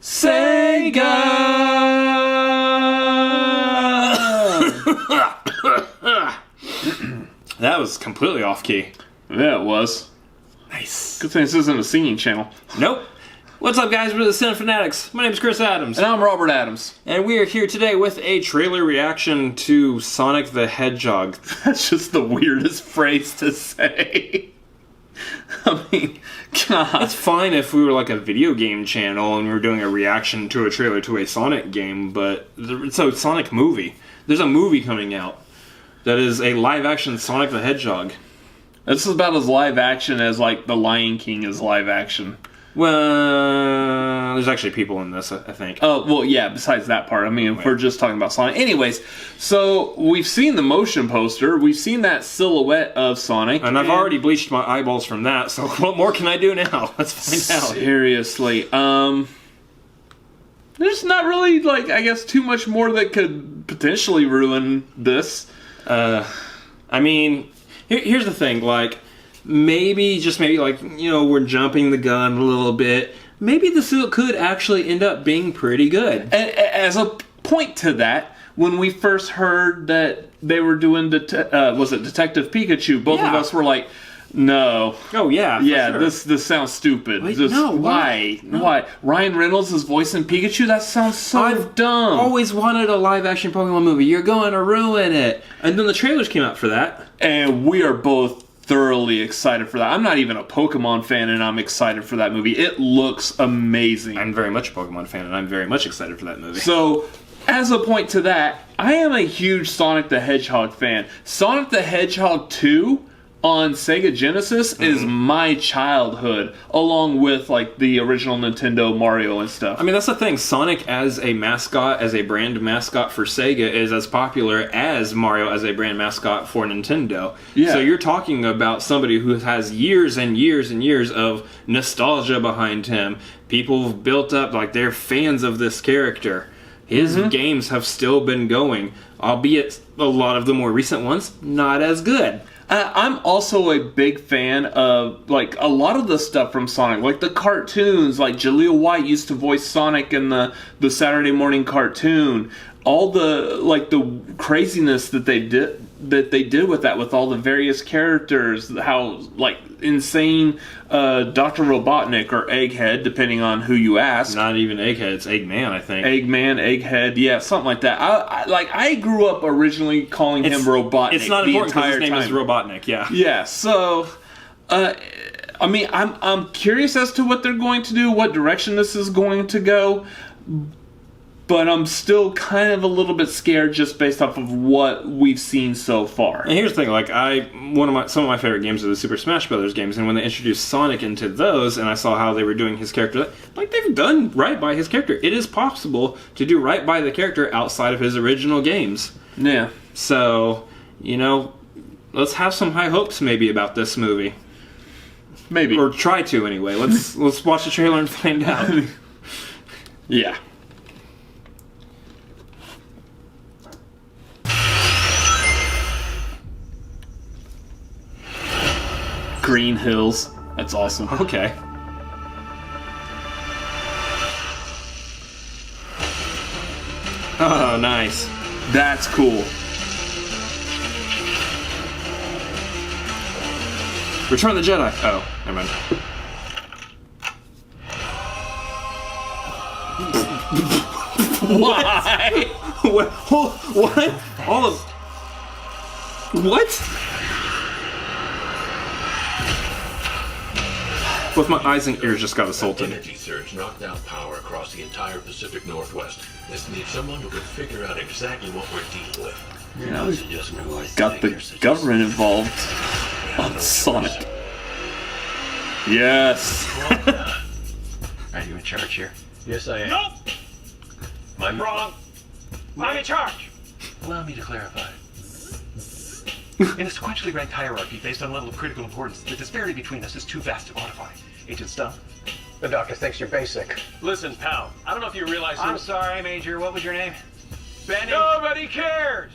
Sega! That was completely off key. Yeah, it was. Nice. Good thing this isn't a singing channel. Nope. What's up, guys? We're the Cinefanatics. My name is Chris Adams. And I'm Robert Adams. And we are here today with a trailer reaction to Sonic the Hedgehog. That's just the weirdest phrase to say. I mean, God. It's fine if we were like a video game channel and we were doing a reaction to a trailer to a Sonic game, but it's a Sonic movie. There's a movie coming out that is a live-action Sonic the Hedgehog. This is about as live action as, like, The Lion King is live action. Well, there's actually people in this, I think. Oh, well, yeah, besides that part. I mean, if we're just talking about Sonic. Anyways, so we've seen the motion poster. We've seen that silhouette of Sonic. And I've already bleached my eyeballs from that, so what more can I do now? Let's find out. Seriously. There's not really, like, I guess, too much more that could potentially ruin this. I mean, here's the thing, like, maybe, like, you know, we're jumping the gun a little bit. Maybe this could actually end up being pretty good. And as a point to that, when we first heard that they were doing, was it Detective Pikachu, both of us were like, no. Oh, yeah, yeah, sure. this sounds stupid. Wait, no, why? No. Why? Ryan Reynolds is voicing Pikachu? That sounds so dumb. Always wanted a live-action Pokemon movie. You're going to ruin it. And then the trailers came out for that. And we are both thoroughly excited for that. I'm not even a Pokemon fan, and I'm excited for that movie. It looks amazing. I'm very much a Pokemon fan, and I'm very much excited for that movie. So, as a point to that, I am a huge Sonic the Hedgehog fan. Sonic the Hedgehog 2 on Sega Genesis is my childhood, along with, like, the original Nintendo Mario and stuff. I mean, that's the thing. Sonic as a mascot, as a brand mascot for Sega, is as popular as Mario as a brand mascot for Nintendo. Yeah. So you're talking about somebody who has years and years and years of nostalgia behind him. People have built up, like, they're fans of this character. His games have still been going, albeit a lot of the more recent ones, not as good. I'm also a big fan of, like, a lot of the stuff from Sonic, like the cartoons. Like, Jaleel White used to voice Sonic in the Saturday morning cartoon. All the, like, the craziness that they did with that, with all the various characters, how, like, insane Dr. Robotnik or Egghead, depending on who you ask. Not even Egghead, it's Eggman, I think. Eggman, Egghead, yeah, something like that. I grew up originally calling him Robotnik. It's not important because his name is Robotnik, yeah. Yeah, so, I mean, I'm curious as to what they're going to do, what direction this is going to go. But I'm still kind of a little bit scared just based off of what we've seen so far. And here's the thing, like, some of my favorite games are the Super Smash Brothers games, and when they introduced Sonic into those, and I saw how they were doing his character, like, they've done right by his character. It is possible to do right by the character outside of his original games. Yeah. So, you know, let's have some high hopes maybe about this movie. Maybe. Or try to, anyway. Let's watch the trailer and find out. Yeah. Green Hills. That's awesome. Okay. Oh, nice. That's cool. Return of the Jedi. Oh, never mind. Why? What? All of... What? Both my eyes and ears just got assaulted. Energy surge knocked out power across the entire Pacific Northwest. This needs someone who can figure out exactly what we're dealing with. Yeah, we got the government involved on Sonic. Yes. Are you in charge here? Yes, I am. Nope! I'm wrong. I'm in charge. Allow me to clarify. In a sequentially ranked hierarchy based on level of critical importance, the disparity between us is too vast to quantify. Agent Stone? The doctor thinks you're basic. Listen, pal. I don't know if you realize... I'm sorry, Major. What was your name? Benny. Nobody cares!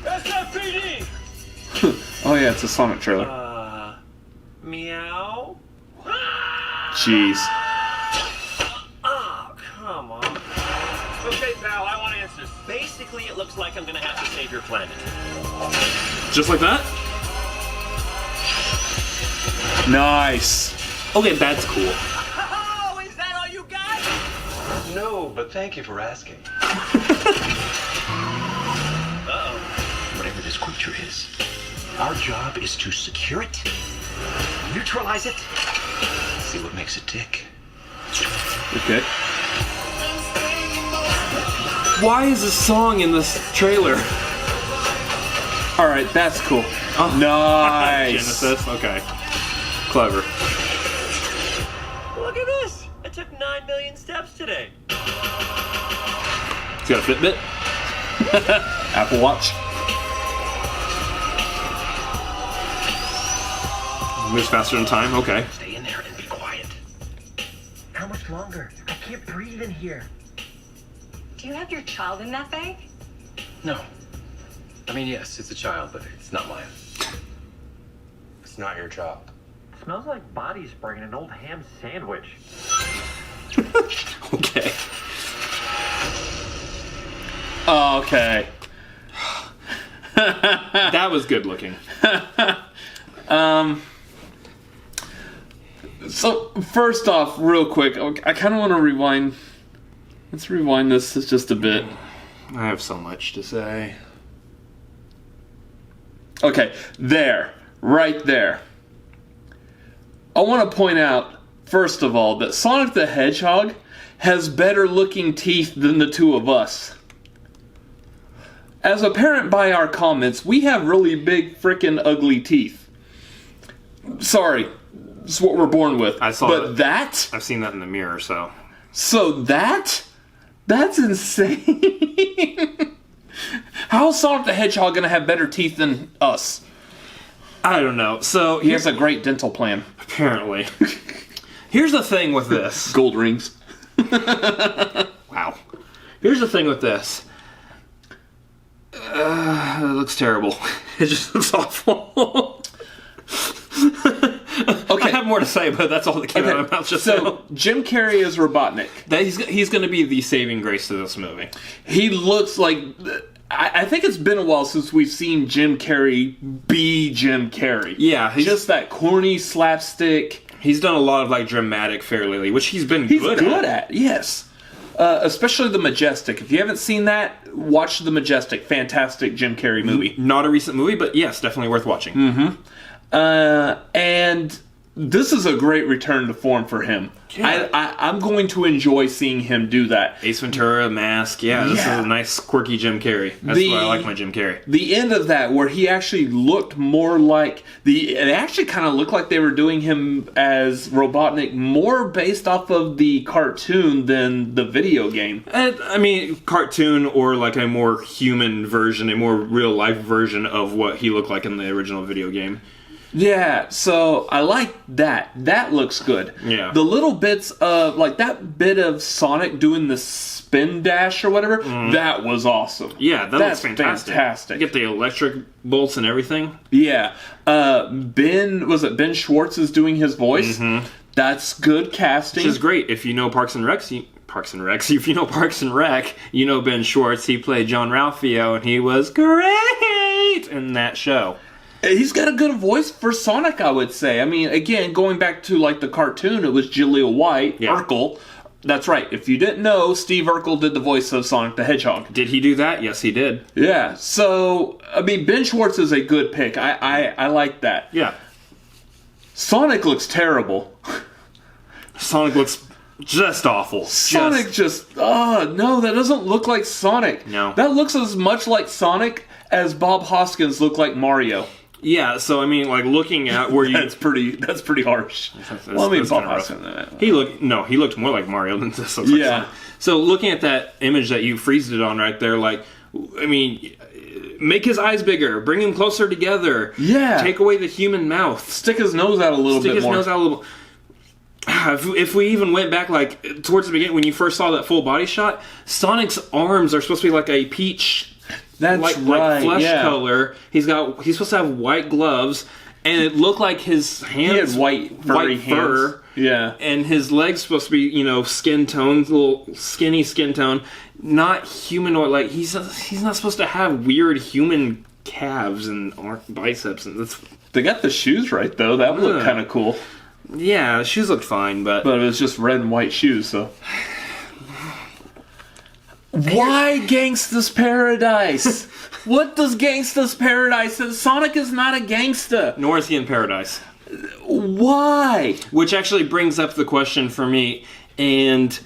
SFPD! Oh yeah, it's a Sonic trailer. Meow? Jeez. Okay, pal, I want answers. Basically, it looks like I'm gonna have to save your planet. Just like that? Nice. Okay, that's cool. Oh, is that all you got? No, but thank you for asking. Uh-oh. Whatever this creature is, our job is to secure it, neutralize it, see what makes it tick. Okay. Why is this song in this trailer? All right, that's cool. Nice. Genesis, okay. Clever. Look at this. I took 9 million steps today. He's got a Fitbit. Apple Watch. Moves faster than time, okay. Stay in there and be quiet. How much longer? I can't breathe in here. Do you have your child in that bag? No. I mean, yes, it's a child, but it's not mine. It's not your job. Smells like body spray in an old ham sandwich. Okay. Okay. That was good looking. So, first off, real quick, I kind of want to rewind. Let's rewind this just a bit. I have so much to say. Okay, there. Right there. I want to point out, first of all, that Sonic the Hedgehog has better looking teeth than the two of us. As apparent by our comments, we have really big, frickin' ugly teeth. Sorry, it's what we're born with. I saw but it. that? I've seen that in the mirror, so. So that's insane. How is Sonic the Hedgehog going to have better teeth than us? I don't know. So He has a great dental plan. apparently. Here's the thing with this. Gold rings. Wow. Here's the thing with this. It looks terrible. It just looks awful. Okay. I have more to say, but that's all that came out of my mouth just now. So, Jim Carrey is Robotnik. He's going to be the saving grace to this movie. He looks like... I think it's been a while since we've seen Jim Carrey be Jim Carrey. Yeah. Just that corny slapstick. He's done a lot of like dramatic fare lately, which he's been good at. Yes. Especially The Majestic. If you haven't seen that, watch The Majestic. Fantastic Jim Carrey movie. Not a recent movie, but yes, definitely worth watching. Mm-hmm. And this is a great return to form for him. Yeah. I'm going to enjoy seeing him do that. Ace Ventura, Mask, this is a nice, quirky Jim Carrey. That's why I like my Jim Carrey. The end of that, where he actually looked more like... It actually kind of looked like they were doing him as Robotnik more based off of the cartoon than the video game. I mean, cartoon or like a more human version, a more real-life version of what he looked like in the original video game. Yeah, so I like that. That looks good. Yeah. The little bits of, like that bit of Sonic doing the spin dash or whatever, that was awesome. Yeah, that's fantastic. Get the electric bolts and everything. Yeah. Ben Schwartz is doing his voice. Mm-hmm. That's good casting. Which is great. If you know Parks and Rec, if you know Parks and Rec, you know Ben Schwartz. He played John Ralphio, and he was great in that show. He's got a good voice for Sonic, I would say. I mean, again, going back to like the cartoon, it was Jaleel White, Urkel. That's right. If you didn't know, Steve Urkel did the voice of Sonic the Hedgehog. Did he do that? Yes, he did. Yeah. So, I mean, Ben Schwartz is a good pick. I like that. Yeah. Sonic looks terrible. Sonic looks just awful. Sonic no, that doesn't look like Sonic. No. That looks as much like Sonic as Bob Hoskins looked like Mario. Yeah, so I mean, like looking at where you that's pretty harsh. Bob Hoskins. He looked more like Mario than this. Like so looking at that image that you freezed it on right there, like, I mean, make his eyes bigger, bring him closer together. Yeah. Take away the human mouth. Stick his nose out a little bit more. If we even went back like towards the beginning when you first saw that full body shot, Sonic's arms are supposed to be like a peach. That's like right. flesh color. He's supposed to have white gloves, and it looked like his hands... He had white furry fur. Yeah. And his legs supposed to be, skin tone, little skinny skin tone. Not humanoid. Like, he's not supposed to have weird human calves and biceps. And They got the shoes right, though. That looked kind of cool. Yeah, the shoes looked fine, but it was just red and white shoes, so... Why Gangsta's Paradise? What does Gangsta's Paradise say? Sonic is not a gangsta. Nor is he in Paradise. Why? Which actually brings up the question for me, and...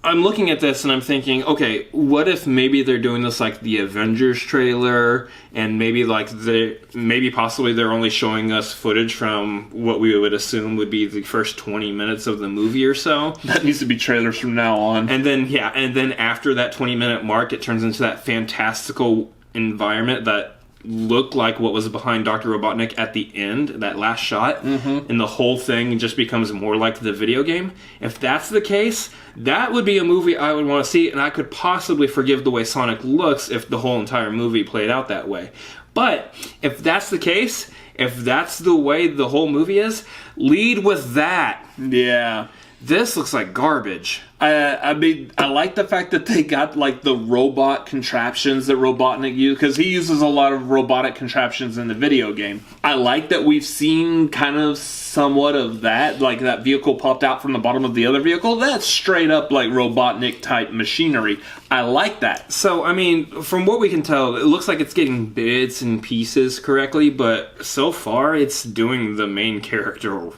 I'm looking at this and I'm thinking, okay, what if maybe they're doing this like the Avengers trailer, and maybe possibly they're only showing us footage from what we would assume would be the first 20 minutes of the movie or so. That needs to be trailers from now on. And then after that 20-minute mark, it turns into that fantastical environment that looked like what was behind Dr. Robotnik at the end, that last shot, and the whole thing just becomes more like the video game. If that's the case, that would be a movie I would want to see, and I could possibly forgive the way Sonic looks if the whole entire movie played out that way. But if that's the case, if that's the way the whole movie is, lead with that. Yeah. This looks like garbage. I like the fact that they got like the robot contraptions that Robotnik used, because he uses a lot of robotic contraptions in the video game. I like that we've seen kind of somewhat of that, like that vehicle popped out from the bottom of the other vehicle. That's straight up like Robotnik type machinery. I like that. So, I mean, from what we can tell, it looks like it's getting bits and pieces correctly, but so far it's doing the main character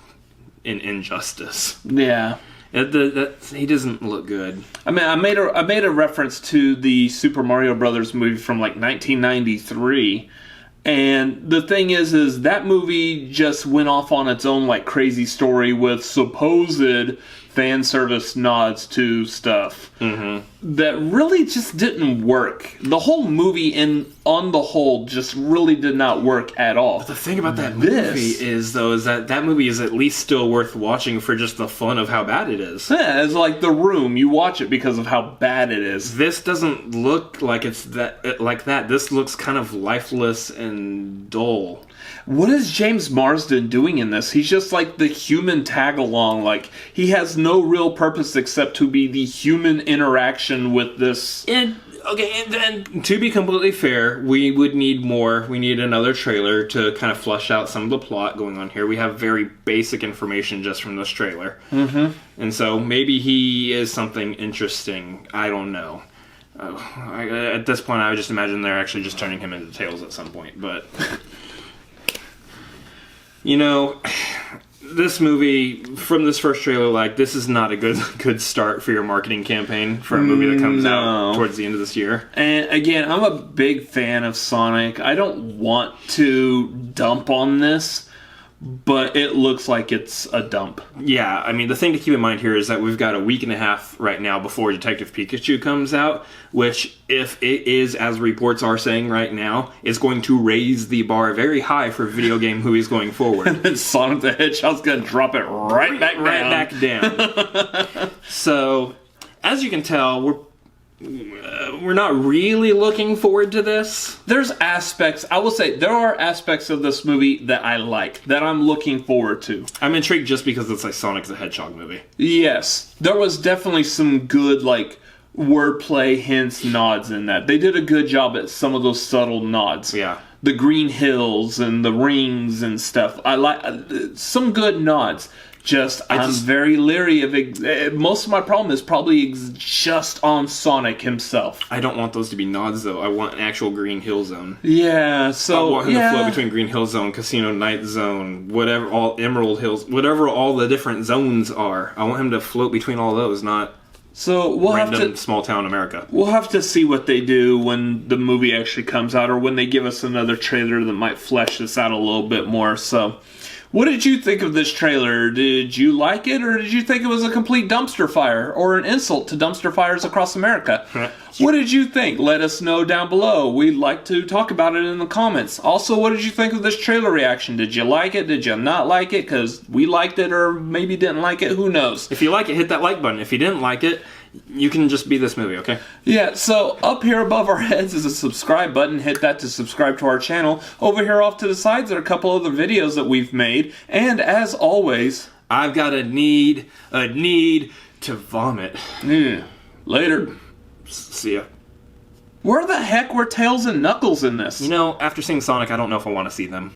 in injustice. Yeah. He doesn't look good. I mean, I made a reference to the Super Mario Brothers movie from like 1993, and the thing is that movie just went off on its own like crazy story with supposed fan service nods to stuff that really just didn't work. The whole movie, on the whole, just really did not work at all. But the thing about that movie is that movie is at least still worth watching for just the fun of how bad it is. Yeah, it's like The Room. You watch it because of how bad it is. This doesn't look like it's that. This looks kind of lifeless and dull. What is James Marsden doing in this? He's just like the human tag-along. Like, he has no real purpose except to be the human interaction with this. And to be completely fair, we would need more. We need another trailer to kind of flesh out some of the plot going on here. We have very basic information just from this trailer. And so maybe he is something interesting. I don't know. At this point, I would just imagine they're actually just turning him into Tails at some point, but... this movie, from this first trailer, this is not a good start for your marketing campaign for a movie that comes out towards the end of this year. And again, I'm a big fan of Sonic. I don't want to dump on this, but it looks like it's a dump. Yeah, I mean, the thing to keep in mind here is that we've got a week and a half right now before Detective Pikachu comes out, which, if it is, as reports are saying right now, is going to raise the bar very high for video game movies going forward. And then Sonic the Hedgehog's going to drop it right back down. So, as you can tell, we're not really looking forward to this. There's aspects, I will say, there are aspects of this movie that I like, that I'm looking forward to. I'm intrigued just because it's a Sonic the Hedgehog movie. Yes. There was definitely some good, wordplay, hints, nods in that. They did a good job at some of those subtle nods. Yeah. The green hills and the rings and stuff. I like some good nods. I'm very leery of most of my problem is probably just on Sonic himself. I don't want those to be nods, though. I want an actual Green Hill Zone. Yeah, so... I want him to flow between Green Hill Zone, Casino Night Zone, whatever, all Emerald Hills, whatever all the different zones are. I want him to float between all those, not random small town America. We'll have to see what they do when the movie actually comes out, or when they give us another trailer that might flesh this out a little bit more, so... What did you think of this trailer? Did you like it, or did you think it was a complete dumpster fire, or an insult to dumpster fires across America? What did you think? Let us know down below. We'd like to talk about it in the comments. Also, what did you think of this trailer reaction? Did you like it? Did you not like it? Because we liked it, or maybe didn't like it. Who knows? If you like it, hit that like button. If you didn't like it, You can just be this movie, okay? Yeah, so up here above our heads is a subscribe button. Hit that to subscribe to our channel. Over here off to the sides are a couple other videos that we've made. And as always, I've got a need to vomit. Later. See ya. Where the heck were Tails and Knuckles in this? You know, after seeing Sonic, I don't know if I want to see them.